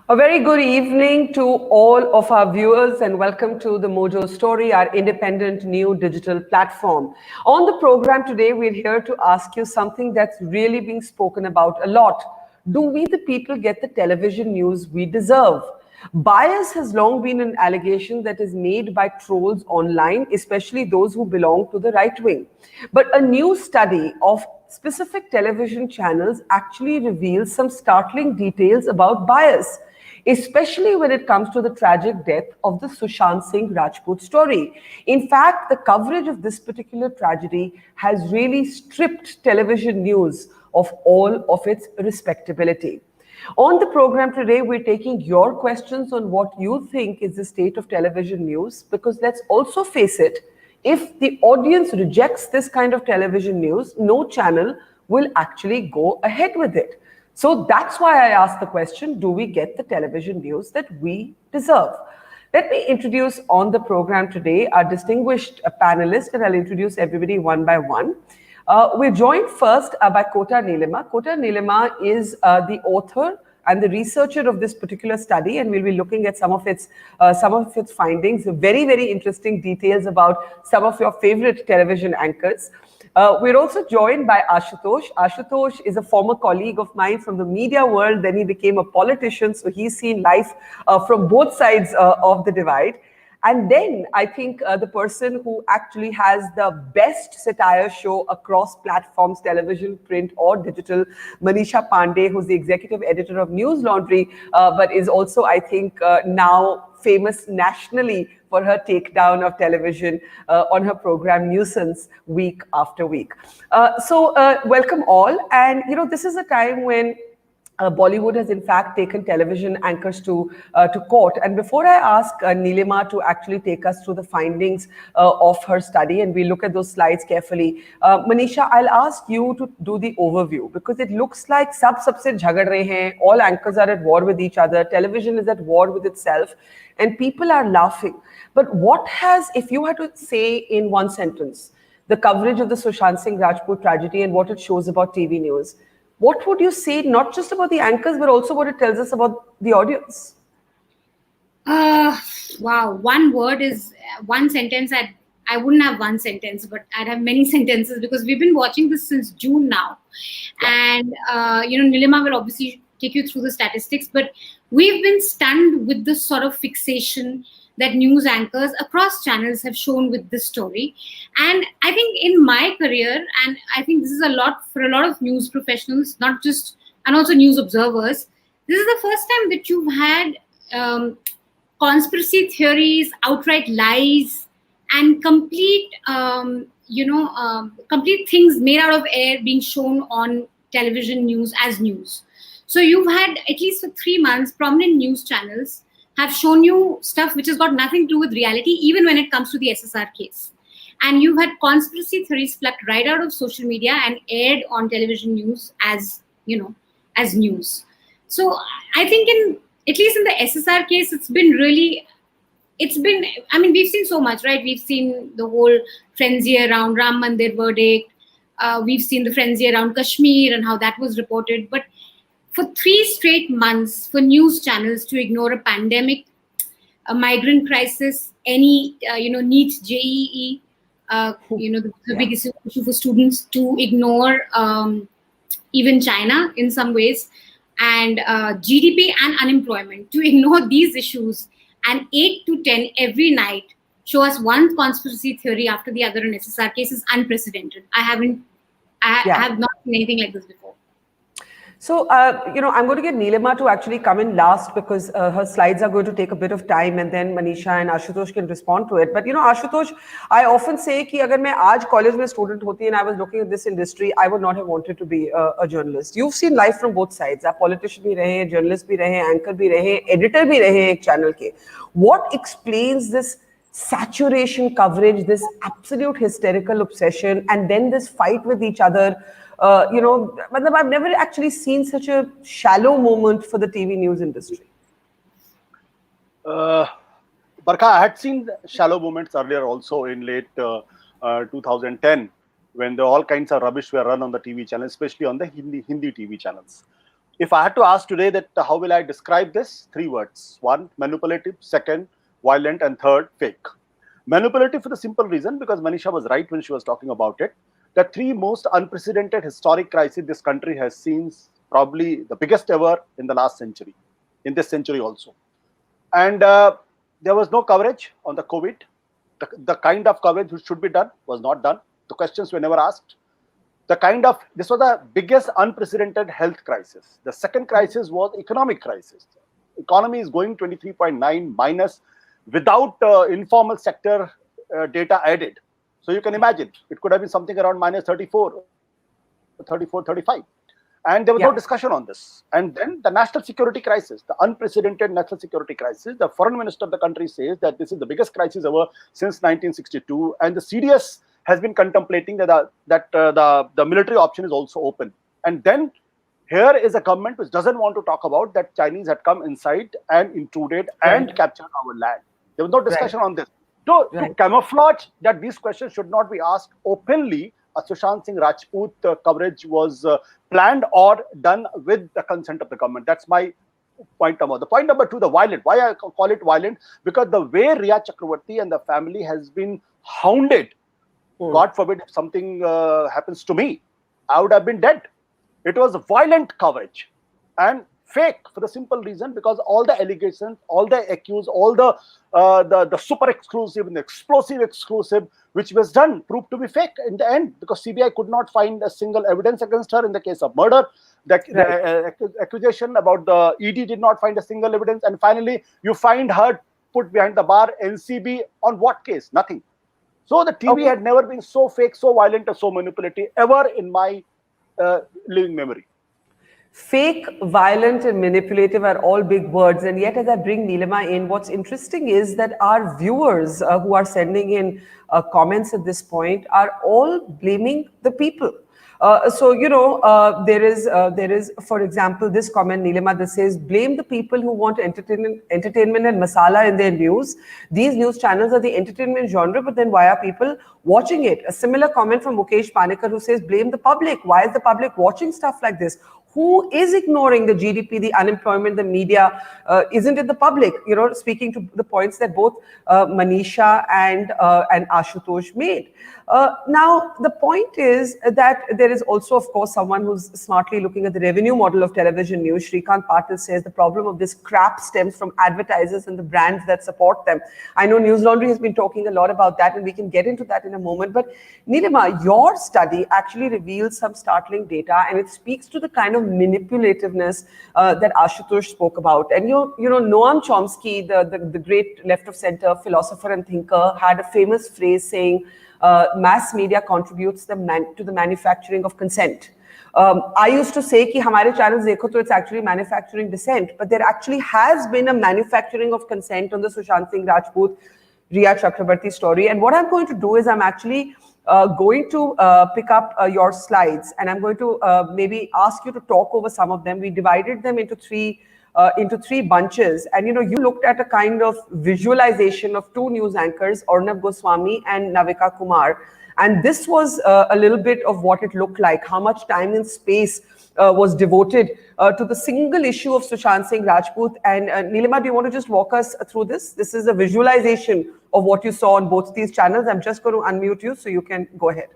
A very good evening to all of our viewers and welcome to the Mojo Story, our independent new digital platform. On the program today, we're here to ask you something that's really being spoken about a lot. Do we, the people, get the television news we deserve? Bias has long been an allegation that is made by trolls online, especially those who belong to the right wing. But a new study of specific television channels actually reveals some startling details about bias, especially when it comes to the tragic death of the Sushant Singh Rajput story. In fact, the coverage of this particular tragedy has really stripped television news of all of its respectability. On the program today, we're taking your questions on what you think is the state of television news, because let's also face it, if the audience rejects this kind of television news, no channel will actually go ahead with it. So that's why I asked the question, do we get the television news that we deserve? Let me introduce on the program today our distinguished panelists, and I'll introduce everybody one by one. We're joined first by Kota Nilima. Kota Nilima is the author and the researcher of this particular study, and we'll be looking at some of its findings, very, very interesting details about some of your favorite television anchors. We're also joined by Ashutosh. Ashutosh is a former colleague of mine from the media world. Then he became a politician, so he's seen life from both sides of the divide. And then I think the person who actually has the best satire show across platforms, television, print, or digital, Manisha Pandey, who's the executive editor of News Laundry, but is also, I think, now famous nationally for her takedown of television on her program Nuisance week after week. So welcome all. And, you know, this is a time when Bollywood has in fact taken television anchors to court. And before I ask Nilima to actually take us through the findings of her study, and we look at those slides carefully, Manisha, I'll ask you to do the overview, because it looks like sabse jhagad rahe hain, all anchors are at war with each other, television is at war with itself, and people are laughing. But what has, if you had to say in one sentence, the coverage of the Sushant Singh Rajput tragedy and what it shows about TV news, what would you say, not just about the anchors, but also what it tells us about the audience? Wow. One sentence. I wouldn't have one sentence, but I'd have many sentences, because we've been watching this since June now. Yeah. And, Nilima will obviously take you through the statistics, but we've been stunned with the sort of fixation that news anchors across channels have shown with this story. And I think in my career, and I think this is a lot for a lot of news professionals, and also news observers, this is the first time that you've had conspiracy theories, outright lies, and complete things made out of air being shown on television news as news. So you've had, at least for 3 months, prominent news channels have shown you stuff which has got nothing to do with reality, even when it comes to the SSR case. And you've had conspiracy theories plucked right out of social media and aired on television news as news. So I think at least in the SSR case, we've seen so much, right? We've seen the whole frenzy around Ram Mandir verdict. We've seen the frenzy around Kashmir and how that was reported. But for 3 straight months, for news channels to ignore a pandemic, a migrant crisis, any, NEET, JEE, the biggest issue for students, to ignore even China in some ways, and GDP and unemployment, to ignore these issues, and 8 to 10 every night show us one conspiracy theory after the other in SSR case is unprecedented. I have not seen anything like this before. So, I'm going to get Nilima to actually come in last, because her slides are going to take a bit of time, and then Manisha and Ashutosh can respond to it. But, Ashutosh, I often say that if I was a college student and I was looking at this industry, I would not have wanted to be a journalist. You've seen life from both sides. A politician bhi rahe, journalist bhi rahe, anchor bhi rahe, editor bhi rahe ek channel ke. What explains this saturation coverage, this absolute hysterical obsession, and then this fight with each other? I've never actually seen such a shallow moment for the TV news industry. Barkha, I had seen shallow moments earlier also in late 2010, when all kinds of rubbish were run on the TV channel, especially on the Hindi TV channels. If I had to ask today that how will I describe this? 3 words. One, manipulative. Second, violent. And third, fake. Manipulative for the simple reason, because Manisha was right when she was talking about it. The three most unprecedented historic crises this country has seen, probably the biggest ever in the last century, in this century also. And there was no coverage on the COVID. The kind of coverage which should be done was not done. The questions were never asked. This was the biggest unprecedented health crisis. The second crisis was economic crisis. Economy is going 23.9 minus without informal sector data added. So you can imagine it could have been something around minus 34, 34, 35. And there was no discussion on this. And then the national security crisis, the unprecedented national security crisis. The foreign minister of the country says that this is the biggest crisis ever since 1962. And the CDS has been contemplating that the military option is also open. And then here is a government which doesn't want to talk about that Chinese had come inside and intruded and captured our land. There was no discussion on this. To camouflage that these questions should not be asked openly, a Sushant Singh Rajput coverage was planned or done with the consent of the government. That's my point number. The point number two, the violent. Why I call it violent? Because the way Riya Chakravarti and the family has been hounded, God forbid if something happens to me, I would have been dead. It was violent coverage and fake for the simple reason because all the allegations, all the accused, all the super exclusive and the explosive exclusive which was done proved to be fake in the end because CBI could not find a single evidence against her in the case of murder. The accusation about the ED did not find a single evidence, and finally you find her put behind the bar. NCB on what case? Nothing. So the TV had never been so fake, so violent, or so manipulative ever in my living memory. Fake, violent, and manipulative are all big words. And yet, as I bring Neelima in, what's interesting is that our viewers who are sending in comments at this point are all blaming the people. There is, for example, this comment, Neelima, that says, blame the people who want entertainment and masala in their news. These news channels are the entertainment genre, but then why are people watching it? A similar comment from Mukesh Panikar, who says, blame the public. Why is the public watching stuff like this? Who is ignoring the GDP, the unemployment, the media? Isn't it the public? Speaking to the points that both Manisha and Ashutosh made. Now, the point is that there is also, of course, someone who's smartly looking at the revenue model of television news. Shrikant Patil says the problem of this crap stems from advertisers and the brands that support them. I know News Laundry has been talking a lot about that, and we can get into that in a moment. But Neelima, your study actually reveals some startling data, and it speaks to the kind of manipulativeness that Ashutosh spoke about. And Noam Chomsky, the great left of center philosopher and thinker, had a famous phrase saying, mass media contributes to the manufacturing of consent. I used to say कि हमारे channels देखो तो it's actually manufacturing dissent, but there actually has been a manufacturing of consent on the Sushant Singh Rajput, Riya Chakrabarti story. And what I'm going to do is I'm actually going to pick up your slides, and I'm going to maybe ask you to talk over some of them. We divided them into three bunches, and you looked at a kind of visualization of two news anchors, Arnab Goswami and Navika Kumar, and this was a little bit of what it looked like, how much time and space was devoted to the single issue of Sushant Singh Rajput. And Neelima, do you want to just walk us through this? This is a visualization of what you saw on both these channels. I'm just going to unmute you so you can go ahead.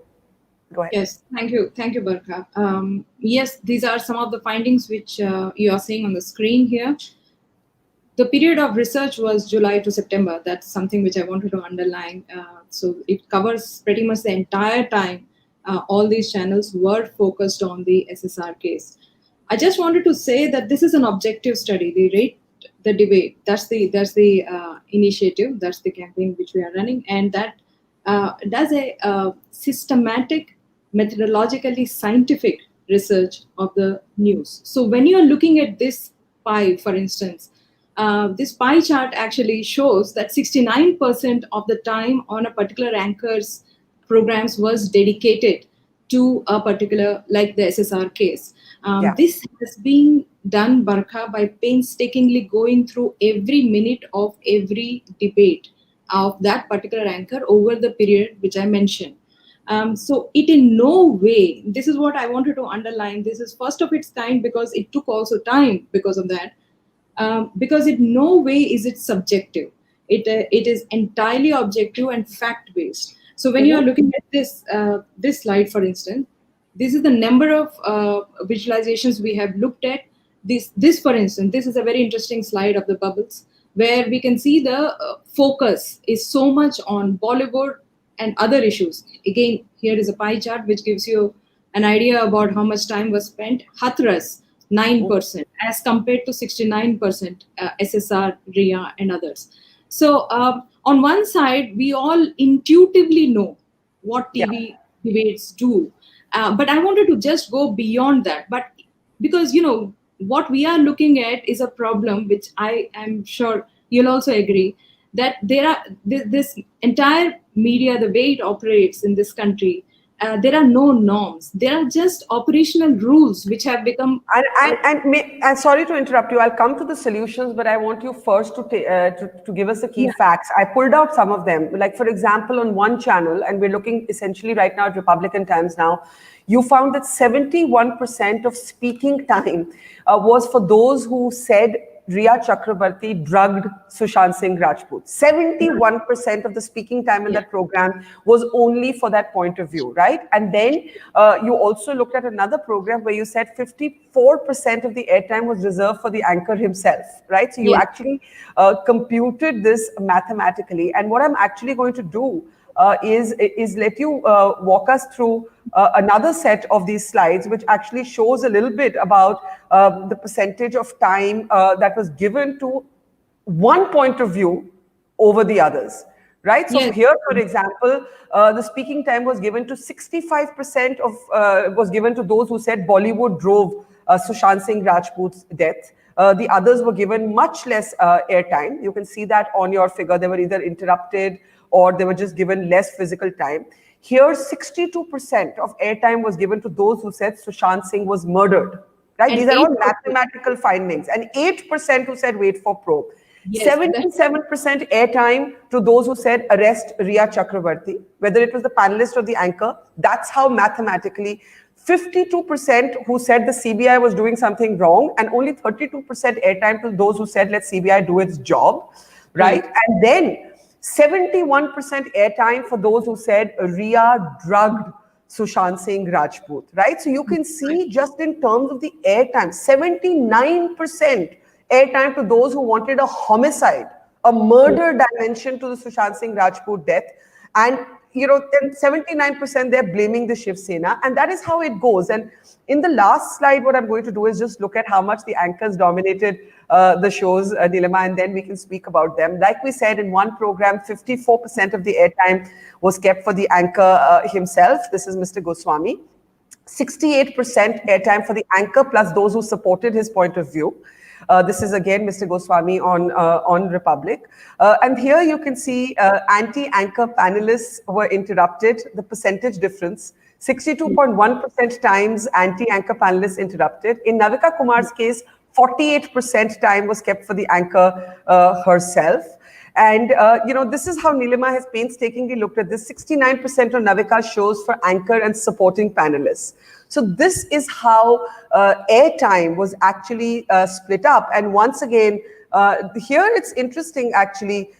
Go ahead. Yes, thank you, Barkha. Yes, these are some of the findings which you are seeing on the screen here. The period of research was July to September. That's something which I wanted to underline. So it covers pretty much the entire time. All these channels were focused on the SSR case. I just wanted to say that this is an objective study. They rate the debate. That's the initiative. That's the campaign which we are running, and that does a systematic, methodologically scientific research of the news. So when you are looking at this pie, for instance, this pie chart actually shows that 69% of the time on a particular anchor's programs was dedicated to a particular, like the SSR case. This has been done, Barkha, by painstakingly going through every minute of every debate of that particular anchor over the period which I mentioned. So it in no way, this is what I wanted to underline, this is first of its kind because it took also time because of that. Because in no way is it subjective. It is entirely objective and fact based. So when you are looking at this slide, for instance, this is the number of visualizations we have looked at. This, for instance, this is a very interesting slide of the bubbles, where we can see the focus is so much on Bollywood and other issues. Again, here is a pie chart which gives you an idea about how much time was spent. Hathras, 9%, as compared to 69% SSR, RIA, and others. So on one side, we all intuitively know what TV debates do. But I wanted to just go beyond that. But because, what we are looking at is a problem which I am sure you'll also agree that there are this entire media, the way it operates in this country, there are no norms. There are just operational rules which have become. And sorry to interrupt you. I'll come to the solutions, but I want you first to give us the key facts. I pulled out some of them. Like, for example, on one channel, and we're looking essentially right now at Republican Times now, you found that 71% of speaking time was for those who said Riya Chakrabarti drugged Sushant Singh Rajput. 71% of the speaking time in that program was only for that point of view, right? And then you also looked at another program where you said 54% of the airtime was reserved for the anchor himself, right? So you actually computed this mathematically. And what I'm actually going to do is let you walk us through another set of these slides, which actually shows a little bit about the percentage of time that was given to one point of view over the others, right? So here, for example, the speaking time was given to 65% of, was given to those who said Bollywood drove Sushant Singh Rajput's death. The others were given much less airtime. You can see that on your figure. They were either interrupted or they were just given less physical time. Here, 62% of airtime was given to those who said Sushant Singh was murdered. Right? And these are all mathematical findings. And 8% who said wait for probe. 77% airtime to those who said arrest Riya Chakrabarti, whether it was the panelist or the anchor. That's how mathematically. 52% who said the CBI was doing something wrong, and only 32% airtime to those who said let CBI do its job, right? And then 71% airtime for those who said Riya drugged Sushant Singh Rajput, right? So you can see just in terms of the airtime, 79% airtime to those who wanted a homicide, a murder dimension to the Sushant Singh Rajput death. And, then 79% they're blaming the Shiv Sena. And that is how it goes. And in the last slide, what I'm going to do is just look at how much the anchors dominated the shows, Nilima, and then we can speak about them. Like we said, in one program, 54% of the airtime was kept for the anchor himself. This is Mr. Goswami. 68% airtime for the anchor plus those who supported his point of view. This is again Mr. Goswami on Republic. And here you can see anti-anchor panelists were interrupted, the percentage difference. 62.1% times anti-anchor panelists interrupted. In Navika Kumar's case, 48% time was kept for the anchor herself. And, this is how Nilima has painstakingly looked at this. 69% of Navika's shows for anchor and supporting panelists. So this is how airtime was actually split up. And once again, here it's interesting, actually.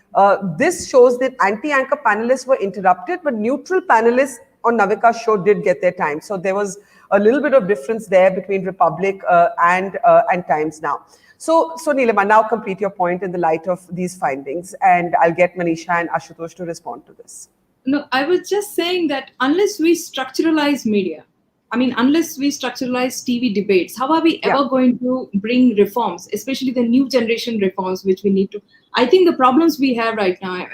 This shows that anti-anchor panelists were interrupted, but neutral panelists on Navika's show did get their time. So there was a little bit of difference there between Republic and Times now. So Nilima, now complete your point in the light of these findings, and I'll get Manisha and Ashutosh to respond to this. No, I was just saying that unless we structuralize media, unless we structuralize TV debates, how are we ever going to bring reforms, especially the new generation reforms, which we need to? I think the problems we have right now,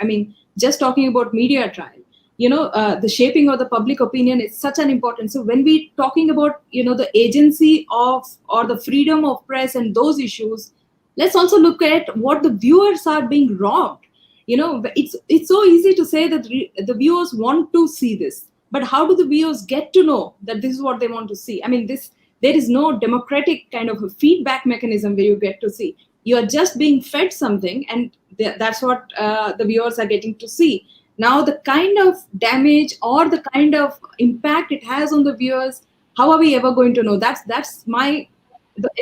just talking about media trial, the shaping of the public opinion is such an important. So when we're talking about, the agency of or the freedom of press and those issues, let's also look at what the viewers are being robbed. It's so easy to say that the viewers want to see this, but how do the viewers get to know that this is what they want to see? There is no democratic kind of a feedback mechanism where you get to see. You are just being fed something, and that's what the viewers are getting to see. Now, the kind of damage or the kind of impact it has on the viewers, how are we ever going to know? That's the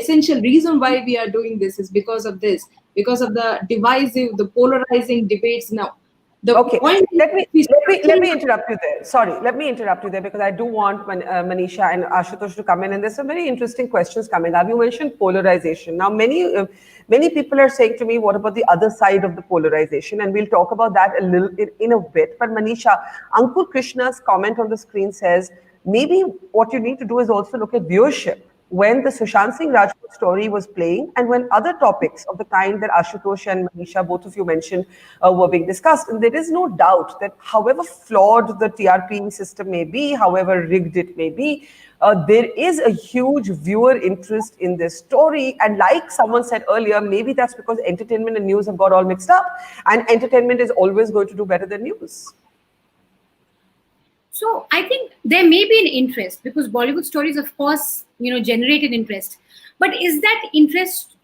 essential reason why we are doing this is because of this, because of the divisive, the polarizing debates now. The Okay, point let me is, let me interrupt you there. Sorry, let me interrupt you there because I do want Manisha and Ashutosh to come in, and there's some very interesting questions coming up. You mentioned polarization. Now, many people are saying to me, "What about the other side of the polarization?" And we'll talk about that a little in a bit. But Manisha, Ankur Krishna's comment on the screen says maybe what you need to do is also look at viewership. When the Sushant Singh Rajput story was playing, and when other topics of the kind that Ashutosh and Manisha, both of you mentioned, were being discussed. And there is no doubt that however flawed the TRP system may be, however rigged it may be, there is a huge viewer interest in this story. And like someone said earlier, maybe that's because entertainment and news have got all mixed up, and entertainment is always going to do better than news. So I think there may be an interest because Bollywood stories, of course, generated interest. But is that interest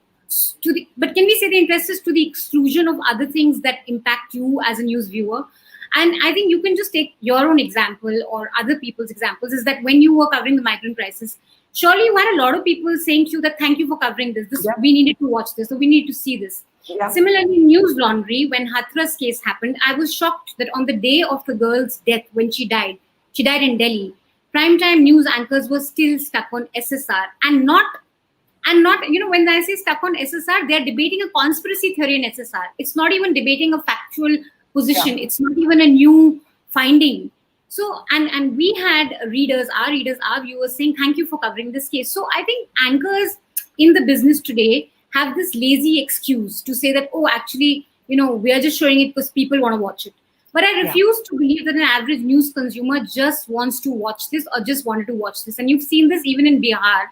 but can we say the interest is to the exclusion of other things that impact you as a news viewer? And I think you can just take your own example or other people's examples, is that when you were covering the migrant crisis, surely you had a lot of people saying to you that thank you for covering this. Yeah. We needed to watch this, or we need to see this. Yeah. Similarly, News Laundry, when Hathras case happened, I was shocked that on the day of the girl's death, when she died in Delhi, primetime news anchors were still stuck on SSR and not, when I say stuck on SSR, they're debating a conspiracy theory in SSR. It's not even debating a factual position. Yeah. It's not even a new finding. So, and we had our viewers saying, thank you for covering this case. So I think anchors in the business today have this lazy excuse to say that, oh, actually, we are just showing it because people want to watch it. But I refuse to believe that an average news consumer just wants to watch this or just wanted to watch this. And you've seen this even in Bihar.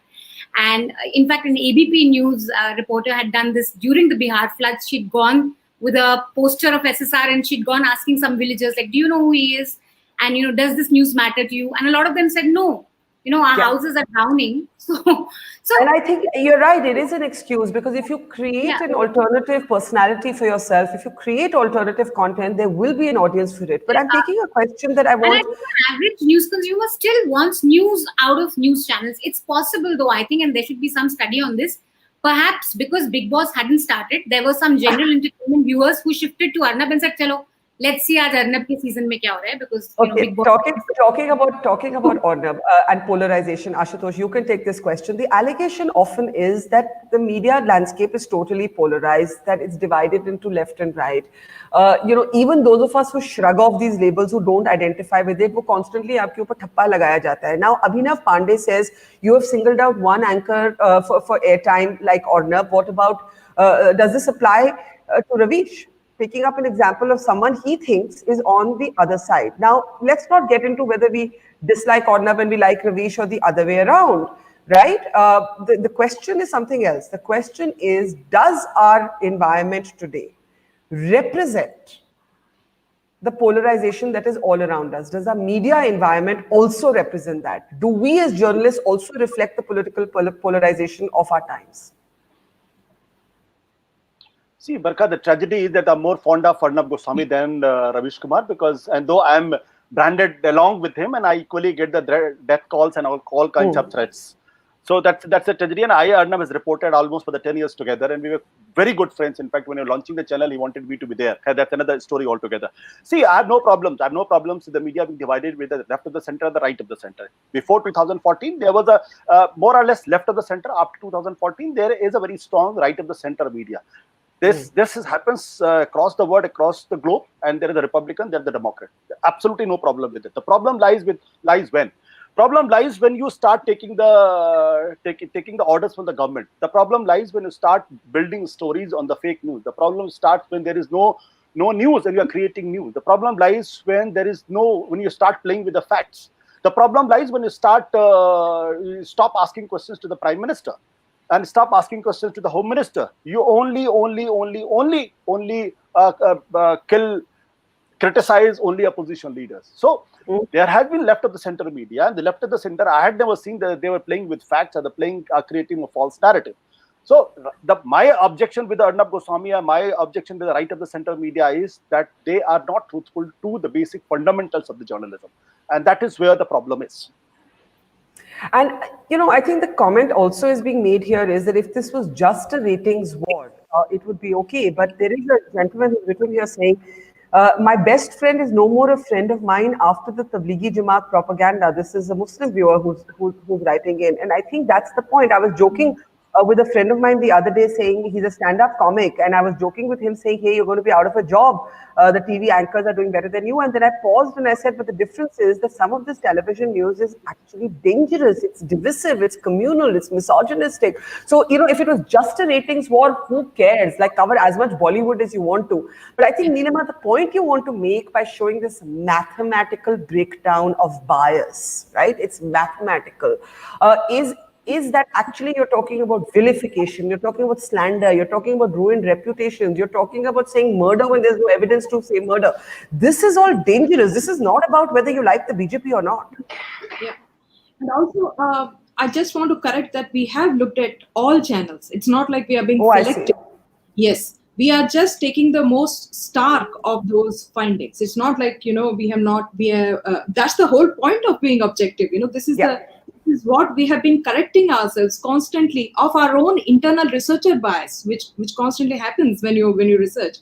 And in fact, an ABP News reporter had done this during the Bihar floods. She'd gone with a poster of SSR and she'd gone asking some villagers, like, do you know who he is? And, does this news matter to you? And a lot of them said, no. Our houses are drowning. So, and I think you're right. It is an excuse because if you create an alternative personality for yourself, if you create alternative content, there will be an audience for it. But I'm taking a question that I want. And I think the average news consumer still wants news out of news channels. It's possible, though, I think, and there should be some study on this. Perhaps because Big Boss hadn't started, there were some general entertainment viewers who shifted to Arnab and said, "Chalo, let's see aaj Arnab ke season mein kya ho raha hai," because Big Boss. Talking about Arnab and polarization, Ashutosh, you can take this question. The allegation often is that the media landscape is totally polarized, that it's divided into left and right. Even those of us who shrug off these labels, who don't identify with it, वो constantly आपके ऊपर ठप्पा लगाया जाता है. Now, Abhinav Pandey says you have singled out one anchor for airtime like Arnab. What about does this apply to Ravish? Picking up an example of someone he thinks is on the other side. Now, let's not get into whether we dislike Arnab and we like Ravish or the other way around, right? The question is something else. The question is, does our environment today represent the polarization that is all around us? Does our media environment also represent that? Do we as journalists also reflect the political polarization of our times? See, Barkha, the tragedy is that I'm more fond of Arnab Goswami than Ravish Kumar and though I'm branded along with him and I equally get the death calls and all kinds of threats. So that's a tragedy. And Arnab has reported almost for the 10 years together and we were very good friends. In fact, when we were launching the channel, he wanted me to be there. That's another story altogether. See, I have no problems. I have no problems with the media being divided with the left of the center and the right of the center. Before 2014, there was a more or less left of the center. After 2014, there is a very strong right of the center media. This happens across the world, across the globe, and there is a Republican, there is a Democrat. Absolutely no problem with it. The problem lies when? Problem lies when you start taking the orders from the government. The problem lies when you start building stories on the fake news. The problem starts when there is no news and you are creating news. The problem lies when you start playing with the facts. The problem lies when you stop asking questions to the Prime Minister and stop asking questions to the Home Minister. You only criticize only opposition leaders. So there has been left of the center media, and the left of the center, I had never seen that they were playing with facts or creating a false narrative. So my objection with the Arnab Goswami and my objection with the right of the center media is that they are not truthful to the basic fundamentals of the journalism. And that is where the problem is. And, I think the comment also is being made here is that if this was just a ratings war, it would be okay. But there is a gentleman who's written here saying, my best friend is no more a friend of mine after the Tablighi Jamaat propaganda. This is a Muslim viewer who's writing in. And I think that's the point. I was joking with a friend of mine the other day saying he's a stand-up comic. And I was joking with him saying, hey, you're going to be out of a job. The TV anchors are doing better than you. And then I paused and I said, but the difference is that some of this television news is actually dangerous. It's divisive, it's communal, it's misogynistic. So, if it was just a ratings war, who cares? Like, cover as much Bollywood as you want to. But I think, Neelima, the point you want to make by showing this mathematical breakdown of bias, right? It's mathematical, is that actually you're talking about vilification, you're talking about slander, you're talking about ruined reputations, you're talking about saying murder when there's no evidence to say murder. This is all dangerous. This is not about whether you like the BJP or not. Yeah. And also, I just want to correct that we have looked at all channels. It's not like we are being selective. Yes, we are just taking the most stark of those findings. It's not like, we have not, that's the whole point of being objective. This is what we have been correcting ourselves constantly of our own internal researcher bias, which constantly happens when you research.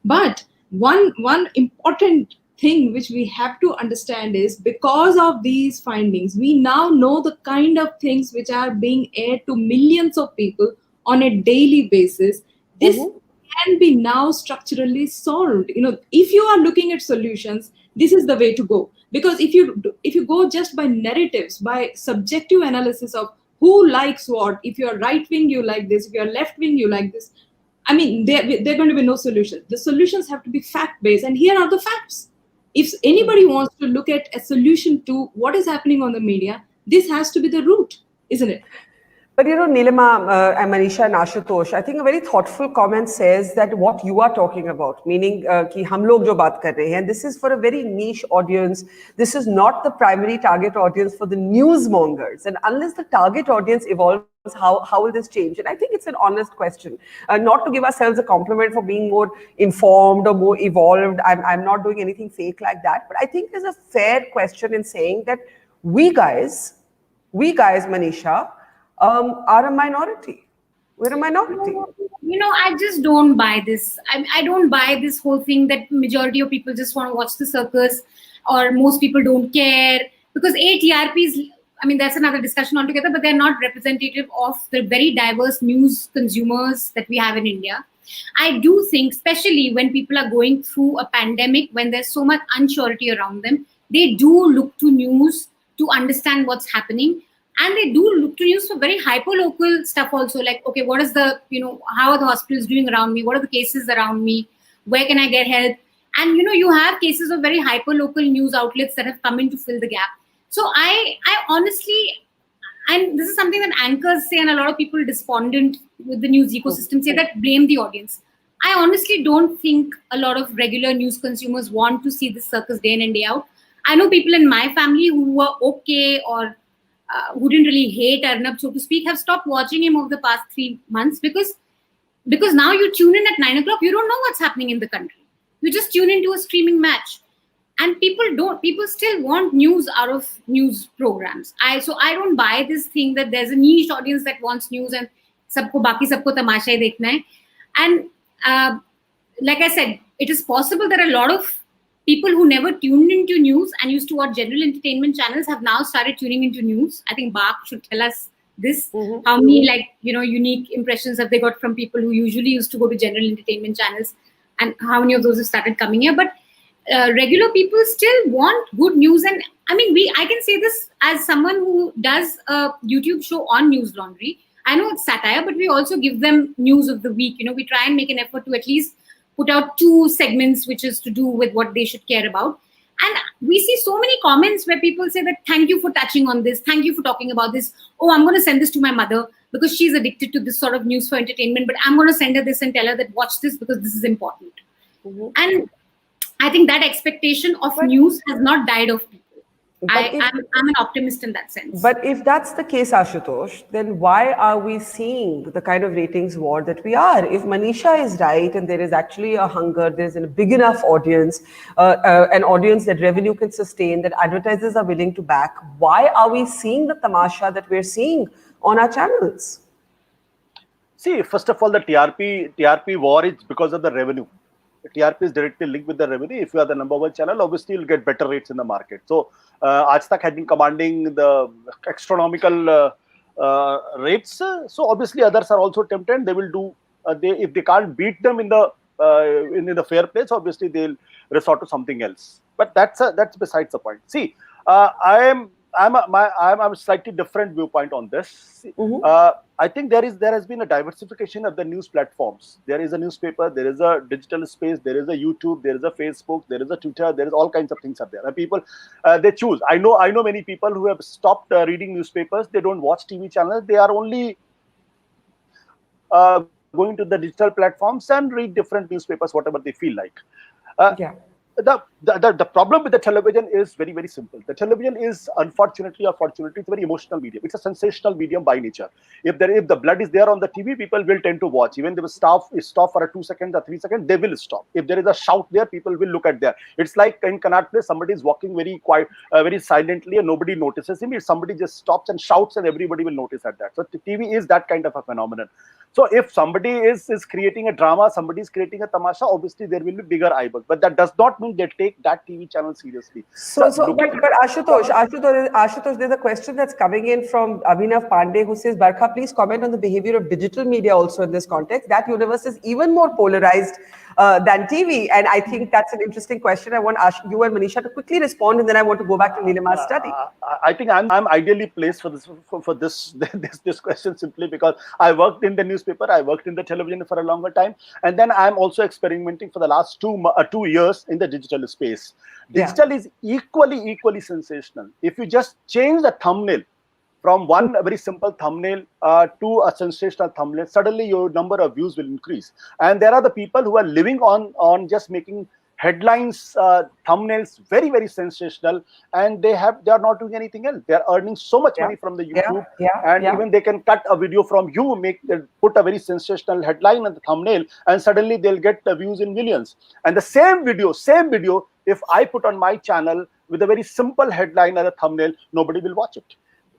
But one important thing which we have to understand is, because of these findings, we now know the kind of things which are being aired to millions of people on a daily basis. This can be now structurally solved. If you are looking at solutions, this is the way to go. Because if you go just by narratives, by subjective analysis of who likes what, if you're right wing, you like this, if you're left wing, you like this, I mean, there are going to be no solutions. The solutions have to be fact-based, and here are the facts. If anybody wants to look at a solution to what is happening on the media, this has to be the root, isn't it? But Neelima and Manisha and Ashutosh, I think a very thoughtful comment says that what you are talking about, meaning ki hum log jo baat kar rahe hain, this is for a very niche audience. This is not the primary target audience for the newsmongers. And unless the target audience evolves, how will this change? And I think it's an honest question. Not to give ourselves a compliment for being more informed or more evolved. I'm not doing anything fake like that. But I think there's a fair question in saying that we guys, Manisha, are a minority. We're a minority. I just don't buy this. I don't buy this whole thing that majority of people just want to watch the circus, or most people don't care. Because TRPs, that's another discussion altogether, but they're not representative of the very diverse news consumers that we have in India. I do think, especially when people are going through a pandemic, when there's so much unsurety around them, they do look to news to understand what's happening. And they do look to news for very hyper-local stuff also, like, okay, what is the, how are the hospitals doing around me? What are the cases around me? Where can I get help? And, you have cases of very hyper-local news outlets that have come in to fill the gap. So I honestly, and this is something that anchors say, and a lot of people despondent with the news ecosystem say that blame the audience. I honestly don't think a lot of regular news consumers want to see this circus day in and day out. I know people in my family who were okay or who didn't really hate Arnab, so to speak, have stopped watching him over the past 3 months because now you tune in at 9 o'clock, you don't know what's happening in the country. You just tune into a streaming match. And people still want news out of news programs. So I don't buy this thing that there's a niche audience that wants news and baki sabko tamasha hi dekhna hai. And like I said, it is possible that a lot of people who never tuned into news and used to watch general entertainment channels have now started tuning into news. I think Bark should tell us this. How many unique impressions have they got from people who usually used to go to general entertainment channels, and how many of those have started coming here? But regular people still want good news. And I can say this as someone who does a YouTube show on News Laundry. I know it's satire, but we also give them news of the week. We try and make an effort to at least put out 2 segments, which is to do with what they should care about. And we see so many comments where people say that, thank you for touching on this. Thank you for talking about this. Oh, I'm going to send this to my mother because she's addicted to this sort of news for entertainment. But I'm going to send her this and tell her that watch this because this is important. And I think that expectation of news has not died off people. I'm an optimist in that sense. But if that's the case, Ashutosh, then why are we seeing the kind of ratings war that we are? If Manisha is right and there is actually a hunger, there's a big enough audience, an audience that revenue can sustain, that advertisers are willing to back, why are we seeing the tamasha that we're seeing on our channels? See, first of all, the TRP war is because of the revenue. TRP is directly linked with the revenue. If you are the number one channel, obviously you'll get better rates in the market. So, Aaj Tak had been commanding the astronomical rates. So, obviously others are also tempted. They will do. If they can't beat them in the fair place, obviously they'll resort to something else. But that's besides the point. See, I'm a slightly different viewpoint on this. I think there has been a diversification of the news platforms. There is a newspaper, there is a digital space, there is a YouTube, there is a Facebook, there is a Twitter, there is all kinds of things are there. And people, they choose. I know many people who have stopped reading newspapers. They don't watch TV channels. They are only going to the digital platforms and read different newspapers, whatever they feel like. The problem with the television is very, very simple. The television is unfortunately or fortunately, it's a very emotional medium. It's a sensational medium by nature. If the blood is there on the TV, people will tend to watch. Even if the stop for a 2 seconds or 3 seconds, they will stop. If there is a shout there, people will look at there. It's like in Connaught Place, somebody is walking very quiet, very silently, and nobody notices him. If somebody just stops and shouts, and everybody will notice at that. So the TV is that kind of a phenomenon. So if somebody is creating a drama, somebody is creating a tamasha, obviously there will be bigger eyeballs. But that does not mean they take that TV channel seriously. But Ashutosh, there's a question that's coming in from Abhinav Pandey who says, Barkha, please comment on the behavior of digital media also in this context. That universe is even more polarized than TV. And I think that's an interesting question. I want you and Manisha to quickly respond, and then I want to go back to Nilima's study. I think I'm ideally placed for this question simply because I worked in the newspaper, I worked in the television for a longer time, and then I'm also experimenting for the last 2 years in the digital space. Digital is equally sensational. If you just change the thumbnail from one very simple thumbnail to a sensational thumbnail, suddenly your number of views will increase. And there are the people who are living on just making headlines, thumbnails very, very sensational, and they are not doing anything else. They are earning so much money from the YouTube, even they can cut a video from you, put a very sensational headline on the thumbnail, and suddenly they'll get the views in millions. And the same video, if I put on my channel with a very simple headline and a thumbnail, nobody will watch it.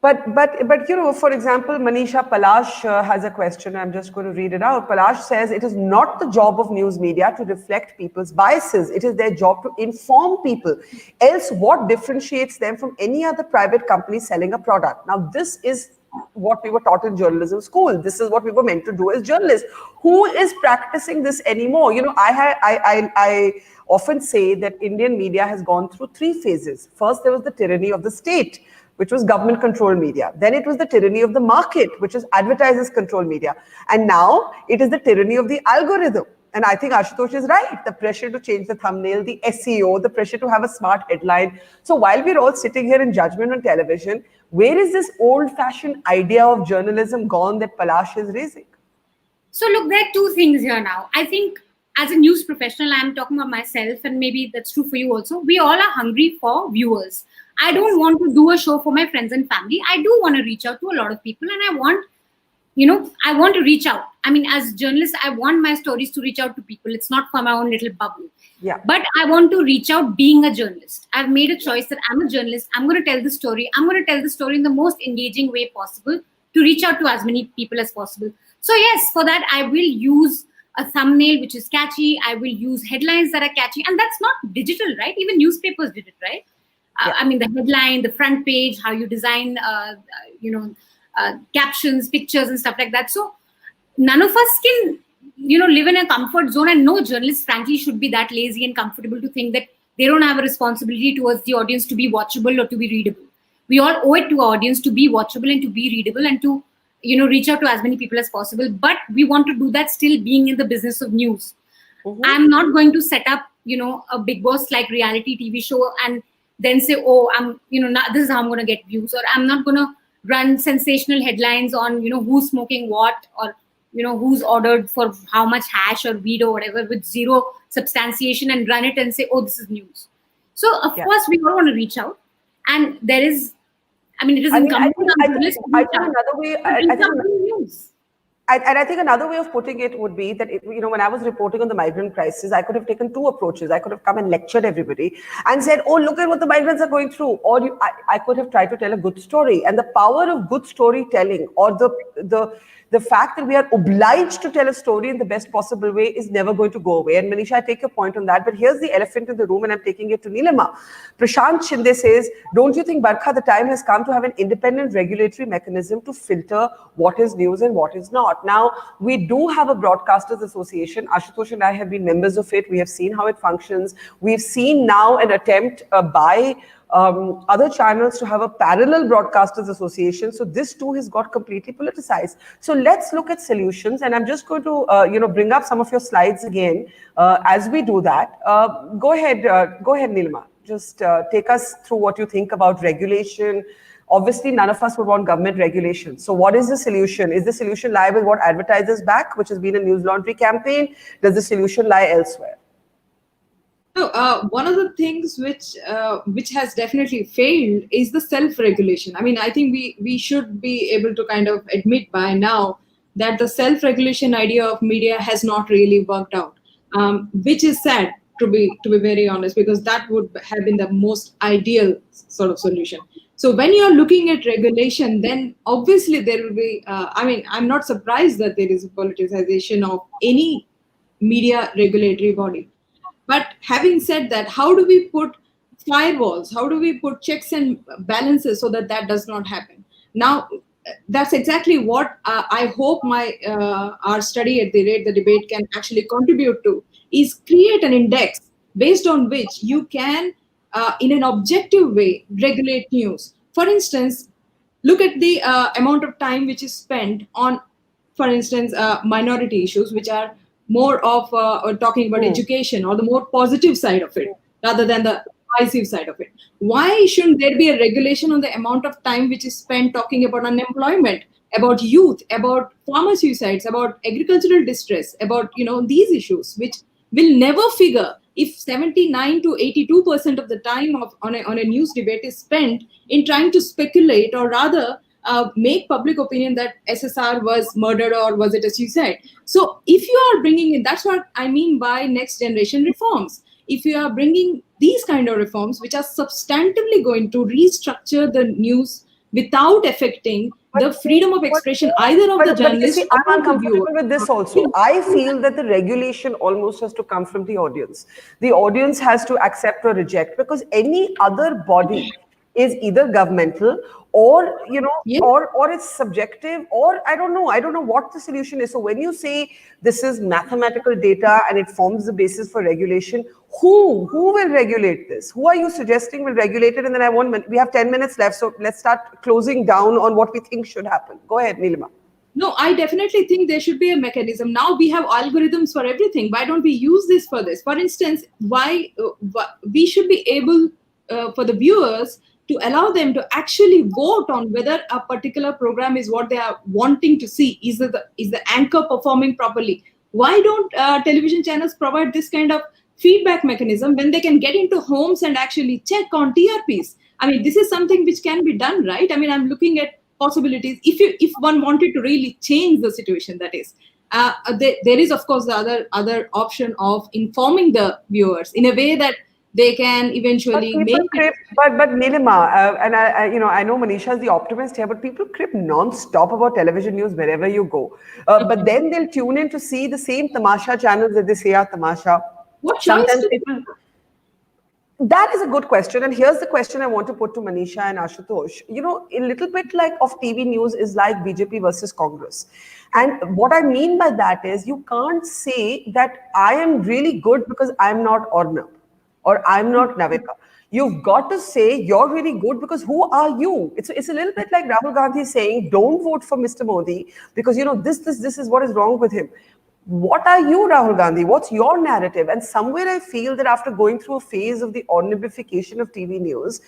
But for example, Manisha Palash has a question. I'm just going to read it out. Palash says, it is not the job of news media to reflect people's biases. It is their job to inform people. Else, what differentiates them from any other private company selling a product? Now, this is what we were taught in journalism school. This is what we were meant to do as journalists. Who is practicing this anymore? I often say that Indian media has gone through 3 phases. First, there was the tyranny of the state, which was government-controlled media. Then it was the tyranny of the market, which is advertisers-controlled media. And now it is the tyranny of the algorithm. And I think Ashutosh is right. The pressure to change the thumbnail, the SEO, the pressure to have a smart headline. So while we're all sitting here in judgment on television, where is this old-fashioned idea of journalism gone that Palash is raising? So look, there are 2 things here now. I think as a news professional, I'm talking about myself, and maybe that's true for you also. We all are hungry for viewers. I don't want to do a show for my friends and family. I do want to reach out to a lot of people, and I want to reach out. I mean, as journalists, I want my stories to reach out to people. It's not for my own little bubble. But I want to reach out being a journalist. I've made a choice that I'm a journalist. I'm going to tell the story. I'm going to tell the story in the most engaging way possible to reach out to as many people as possible. So yes, for that, I will use a thumbnail which is catchy. I will use headlines that are catchy. And that's not digital, right? Even newspapers did it, right? I mean, the headline, the front page, how you design, captions, pictures and stuff like that. So none of us can, live in a comfort zone, and no journalist, frankly, should be that lazy and comfortable to think that they don't have a responsibility towards the audience to be watchable or to be readable. We all owe it to our audience to be watchable and to be readable and to, reach out to as many people as possible. But we want to do that still being in the business of news. I'm not going to set up, a Big Boss like reality TV show and then say, this is how I'm going to get views, or I'm not going to run sensational headlines on, who's smoking what, or, who's ordered for how much hash or weed or whatever with zero substantiation and run it and say, this is news. So, of course, we all want to reach out. And there is, I mean, it is incumbent on journalists to I reach think out another way, and bring some new news. and I think another way of putting it would be that, when I was reporting on the migrant crisis, I could have taken two approaches. I could have come and lectured everybody and said, oh, look at what the migrants are going through. Or I could have tried to tell a good story. And the power of good storytelling, or the fact that we are obliged to tell a story in the best possible way, is never going to go away. And Manisha, I take your point on that. But here's the elephant in the room, and I'm taking it to Nilima. Prashant Shinde says, don't you think, Barkha, the time has come to have an independent regulatory mechanism to filter what is news and what is not? Now, we do have a Broadcasters Association. Ashutosh and I have been members of it. We have seen how it functions. We've seen now an attempt by other channels to have a parallel Broadcasters Association. So this too has got completely politicized. So let's look at solutions. And I'm just going to, bring up some of your slides again as we do that. Go ahead, Nilima. Just take us through what you think about regulation. Obviously, none of us would want government regulation. So what is the solution? Is the solution lie with what advertisers back, which has been a news laundry campaign? Does the solution lie elsewhere? So one of the things which has definitely failed is the self-regulation. I mean, I think we should be able to kind of admit by now that the self-regulation idea of media has not really worked out, which is sad, to be very honest, because that would have been the most ideal sort of solution. So when you're looking at regulation, then obviously there will be. I mean, I'm not surprised that there is a politicization of any media regulatory body. But having said that, how do we put firewalls? How do we put checks and balances so that that does not happen? Now, that's exactly what I hope our study at the Rate the Debate can actually contribute to, is create an index based on which you can, in an objective way, regulate news. For instance, look at the amount of time which is spent on, for instance, minority issues, which are more of talking about education or the more positive side of it rather than the divisive side of it. Why shouldn't there be a regulation on the amount of time which is spent talking about unemployment, about youth, about farmer suicides, about agricultural distress, about these issues which will never figure if 79 to 82% of the time on a news debate is spent in trying to speculate, or rather make public opinion that SSR was murdered or was it a suicide. So if you are bringing in, that's what I mean by next generation reforms. If you are bringing these kind of reforms, which are substantively going to restructure the news without affecting the freedom of expression either of the journalist or I'm the viewer. uncomfortable with this also. I feel that the regulation almost has to come from the audience. The audience has to accept or reject, because any other body is either governmental or or it's subjective, or I don't know what the solution is. So when you say this is mathematical data and it forms the basis for regulation, who will regulate this? Who are you suggesting will regulate it? And then we have 10 minutes left, so let's start closing down on what we think should happen. Go ahead, Nilima. No, I definitely think there should be a mechanism. Now we have algorithms for everything. Why don't we use this for this? For instance, why we should be able for the viewers to allow them to actually vote on whether a particular program is what they are wanting to see. Is the anchor performing properly? Why don't television channels provide this kind of feedback mechanism when they can get into homes and actually check on TRPs? I mean, this is something which can be done, right? I mean, I'm looking at possibilities. If one wanted to really change the situation, that is. There is, of course, the other option of informing the viewers in a way that they can eventually but Nilima, and I know Manisha is the optimist here, but people crib non-stop about television news wherever you go. But then they'll tune in to see the same tamasha channels that they say are tamasha. What choice Sometimes people. That is a good question. And here's the question I want to put to Manisha and Ashutosh. A little bit like of TV news is like BJP versus Congress. And what I mean by that is you can't say that I am really good because I'm not Ornab or I'm not Navika. You've got to say you're really good because who are you? It's a little bit like Rahul Gandhi saying, don't vote for Mr. Modi because, this is what is wrong with him. What are you, Rahul Gandhi? What's your narrative? And somewhere I feel that after going through a phase of the ornabification of TV news,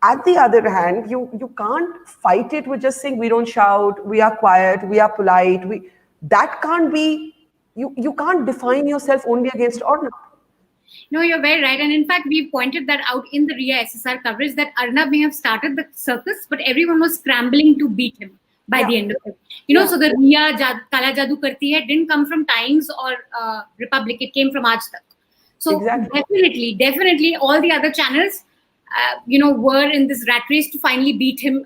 at the other hand, you can't fight it with just saying we don't shout, we are quiet, we are polite. That can't be, you can't define yourself only against Ornab. No, you're very right. And in fact, we pointed that out in the RIA SSR coverage that Arnab may have started the circus, but everyone was scrambling to beat him by the end of it. So the RIA Kala Jadoo Karti Hai didn't come from Times or Republic. It came from Aaj Tak. So definitely all the other channels, were in this rat race to finally beat him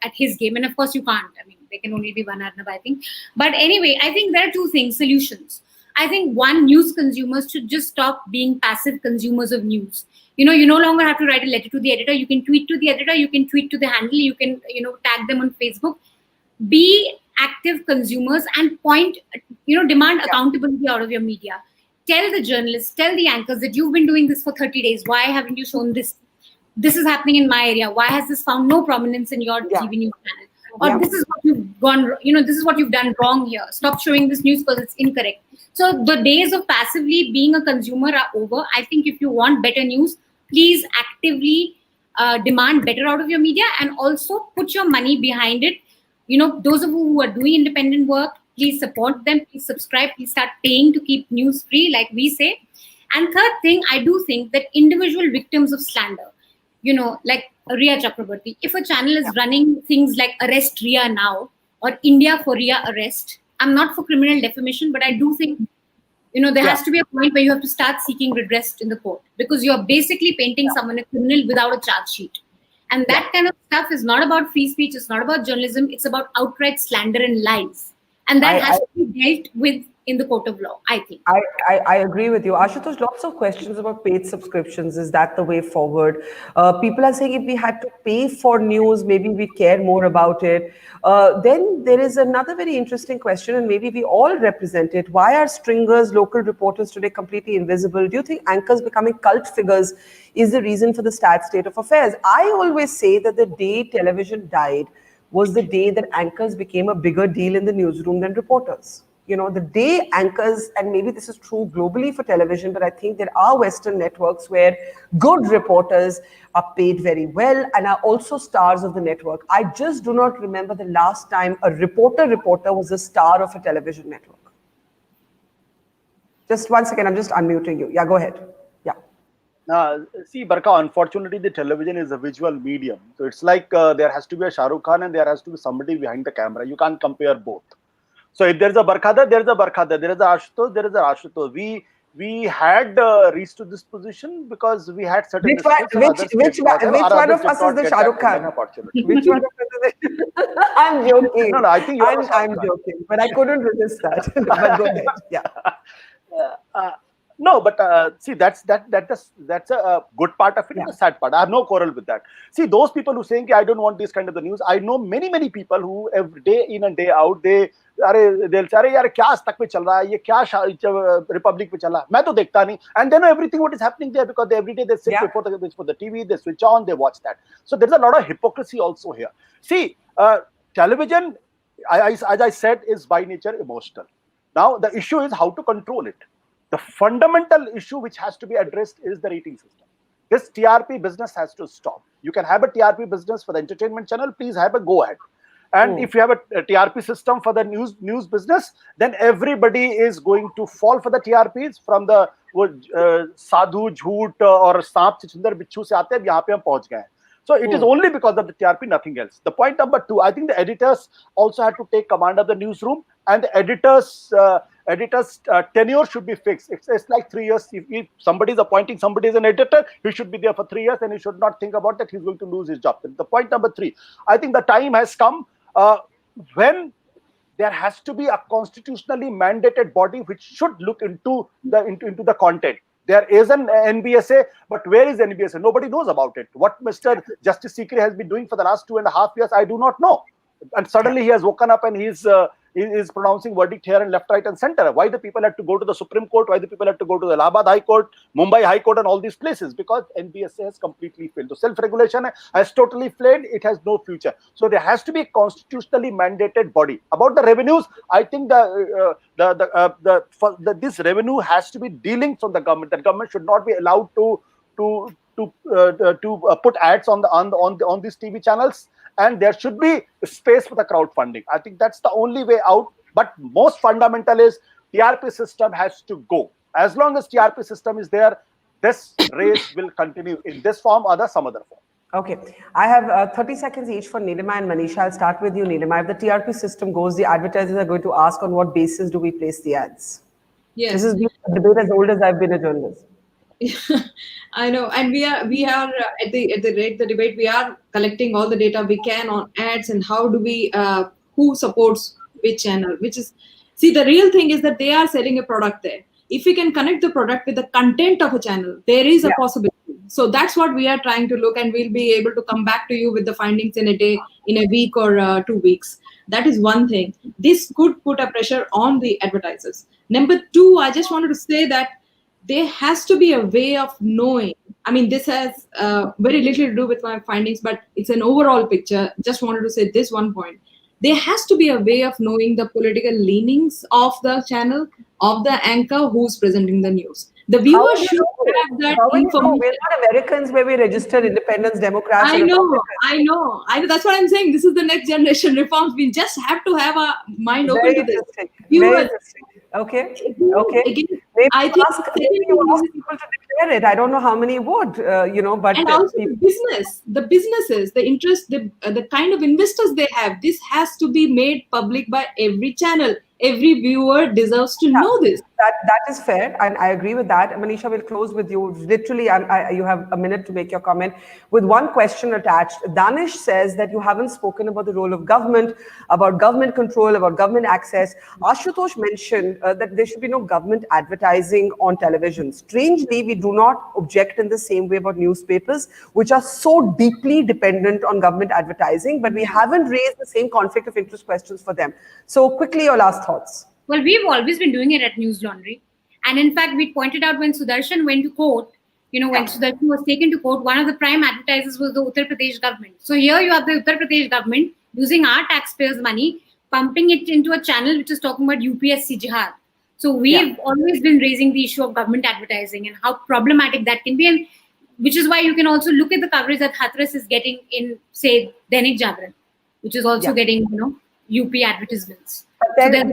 at his game. And of course you can't. I mean, there can only be one Arnab, I think. But anyway, I think there are two things, solutions. I think one, news consumers should just stop being passive consumers of news. You no longer have to write a letter to the editor. You can tweet to the editor. You can tweet to the handle. You can, tag them on Facebook. Be active consumers and demand accountability out of your media. Tell the journalists, tell the anchors that you've been doing this for 30 days. Why haven't you shown this? This is happening in my area. Why has this found no prominence in your TV news channel? Or this is what you've gone, this is what you've done wrong here. Stop showing this news because it's incorrect. So the days of passively being a consumer are over. I think if you want better news, please actively demand better out of your media and also put your money behind it. Those of you who are doing independent work, please support them, please subscribe, please start paying to keep news free, like we say. And third thing, I do think that individual victims of slander, like Riya Chakraborty, if a channel is running things like Arrest Riya Now or India for Riya Arrest, I'm not for criminal defamation, but I do think, there has to be a point where you have to start seeking redress in the court because you're basically painting someone a criminal without a charge sheet. And that kind of stuff is not about free speech. It's not about journalism. It's about outright slander and lies. And that has to be dealt with in the court of law, I think. I agree with you. Ashutosh, lots of questions about paid subscriptions. Is that the way forward? People are saying if we had to pay for news, maybe we'd care more about it. Then there is another very interesting question, and maybe we all represent it. Why are stringers, local reporters today completely invisible? Do you think anchors becoming cult figures is the reason for the sad state of affairs? I always say that the day television died was the day that anchors became a bigger deal in the newsroom than reporters. The day anchors, and maybe this is true globally for television, but I think there are Western networks where good reporters are paid very well and are also stars of the network. I just do not remember the last time a reporter was a star of a television network. Just 1 second, I'm just unmuting you. Yeah, go ahead. See, Barkha, unfortunately, the television is a visual medium. So it's like there has to be a Shah Rukh Khan and there has to be somebody behind the camera. You can't compare both. So if there's a Barkha, there's a Barkha, there is a Ashutosh, there is a Ashutosh. We had reached to this position because we had certain. Which one of us is the Shah Rukh Khan? Which one of us is it? I'm joking. No, I think I'm joking, but I couldn't resist that. But go ahead. Yeah. No, but see, that's a good part of it, and the sad part. I have no quarrel with that. See, those people who saying I don't want this kind of the news. I know many people who every day in and day out they'll say अरे यार क्या आज तक में चल रहा है ये क्या Republic में चल रहा है मैं तो देखता नहीं, and they know everything what is happening there because every day they sit before the TV, they switch on, they watch that. So there's a lot of hypocrisy also here. See, television, as I said, is by nature emotional. Now the issue is how to control it. The fundamental issue which has to be addressed is the rating system. This TRP business has to stop. You can have a TRP business for the entertainment channel, please have a go ahead. And if you have a TRP system for the news business, then everybody is going to fall for the TRPs from the sadhu, jhoot or saap chichindar bichu se aate yahan pe hum pahunch gaye. So it is only because of the TRP, nothing else. The point number 2, I think the editors also had to take command of the newsroom, and the editors' tenure should be fixed. It's like 3 years. If somebody is appointing somebody as an editor, he should be there for 3 years, and he should not think about that he's going to lose his job. The point number 3, I think the time has come when there has to be a constitutionally mandated body which should look into the content. There is an NBSA, but where is NBSA? Nobody knows about it. What Mr. Justice Sikri has been doing for the last 2.5 years, I do not know. And suddenly he has woken up and he is pronouncing verdict here and left, right, and center. Why the people had to go to the Supreme Court? Why the people had to go to the Allahabad High Court, Mumbai High Court, and all these places? Because NBSA has completely failed. So self-regulation has totally failed. It has no future. So there has to be a constitutionally mandated body. About the revenues, I think this revenue has to be dealing from the government. The government should not be allowed to put ads on these TV channels. And there should be space for the crowdfunding. I think that's the only way out. But most fundamental is TRP system has to go. As long as TRP system is there, This race will continue in this form or some other form. Okay, I have 30 seconds each for Nilima and Manisha. I'll start with you, Nilima. If the TRP system goes, the advertisers are going to ask on what basis do we place the ads? Yes. This has been a debate as old as I've been a journalist. I know, and we are at the rate the debate, we are collecting all the data we can on ads and how do we who supports which channel, which is, see, the real thing is that they are selling a product there. If we can connect the product with the content of a channel, there is a possibility. So that's what we are trying to look, and we'll be able to come back to you with the findings in a day, in a week, or 2 weeks. That is one thing. This could put a pressure on the advertisers. Number two, I just wanted to say that there has to be a way of knowing. I mean, this has very little to do with my findings, but it's an overall picture. Just wanted to say this one point. There has to be a way of knowing the political leanings of the channel, of the anchor who's presenting the news. The viewer should have that information. We're not Americans where we register independents, Democrats. I know. That's what I'm saying. This is the next generation reforms. We just have to have a mind open to this. Very interesting. Okay. Again, maybe I think you ask people to declare it. I don't know how many would, but and also the businesses, the interest, the kind of investors they have. This has to be made public by every channel. Every viewer deserves to know this. That is fair, and I agree with that. Manisha, will close with you. Literally, you have a minute to make your comment with one question attached. Danish says that you haven't spoken about the role of government, about government control, about government access. Ashutosh mentioned that there should be no government advertising on television. Strangely, we do not object in the same way about newspapers, which are so deeply dependent on government advertising, but we haven't raised the same conflict of interest questions for them. So quickly, your last thoughts. Well, we've always been doing it at News Laundry. And in fact, we pointed out when Sudarshan went to court, when Sudarshan was taken to court, one of the prime advertisers was the Uttar Pradesh government. So here you have the Uttar Pradesh government using our taxpayers' money, pumping it into a channel which is talking about UPSC jihad. So we've always been raising the issue of government advertising and how problematic that can be. And which is why you can also look at the coverage that Hathras is getting in, say, Dainik Jagran, which is also getting, UP advertisements. But then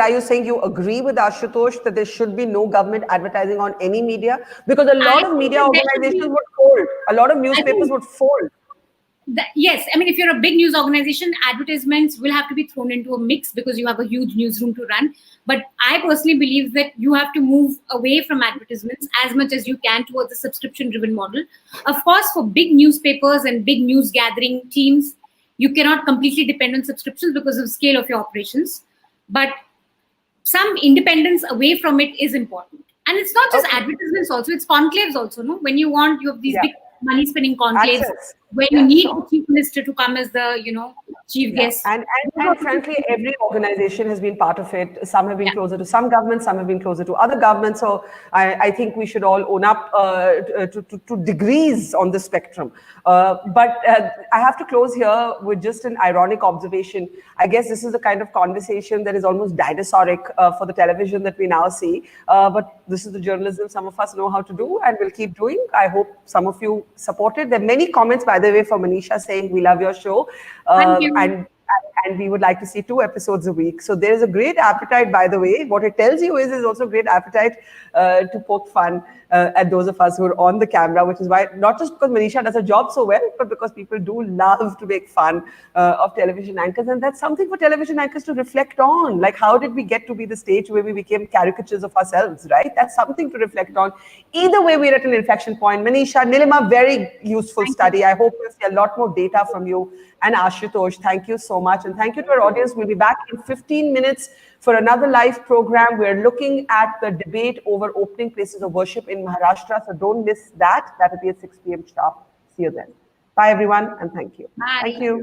are you saying you agree with Ashutosh that there should be no government advertising on any media? Because a lot of media organizations would fold. A lot of newspapers would fold. Yes, I mean, if you're a big news organization, advertisements will have to be thrown into a mix because you have a huge newsroom to run. But I personally believe that you have to move away from advertisements as much as you can towards a subscription-driven model. Of course, for big newspapers and big news gathering teams, you cannot completely depend on subscriptions because of the scale of your operations. But some independence away from it is important. And it's not just advertisements also, it's conclaves also, no? When you have these big money-spinning conclaves, where you need the chief minister to come as the, chief guest. And frankly, every organization has been part of it. Some have been closer to some governments, some have been closer to other governments. So I think we should all own up to degrees on the spectrum. But I have to close here with just an ironic observation. I guess this is the kind of conversation that is almost dinosauric for the television that we now see. But this is the journalism some of us know how to do and will keep doing. I hope some of you support it. There are many comments, by the way, for Manisha saying, we love your show. Thank you. And we would like to see 2 episodes a week. So there is a great appetite, by the way. What it tells you is there's also great appetite to poke fun at those of us who are on the camera, which is why, not just because Manisha does her job so well, but because people do love to make fun of television anchors. And that's something for television anchors to reflect on. Like, how did we get to be the stage where we became caricatures of ourselves, right? That's something to reflect on. Either way, we're at an inflection point. Manisha, Nilima, very useful study. I hope we'll see a lot more data from you. And Ashutosh, thank you so much. And thank you to our audience. We'll be back in 15 minutes for another live program. We're looking at the debate over opening places of worship in Maharashtra. So don't miss that. That will be at 6 p.m. sharp. See you then. Bye, everyone. And thank you. Bye. Thank you.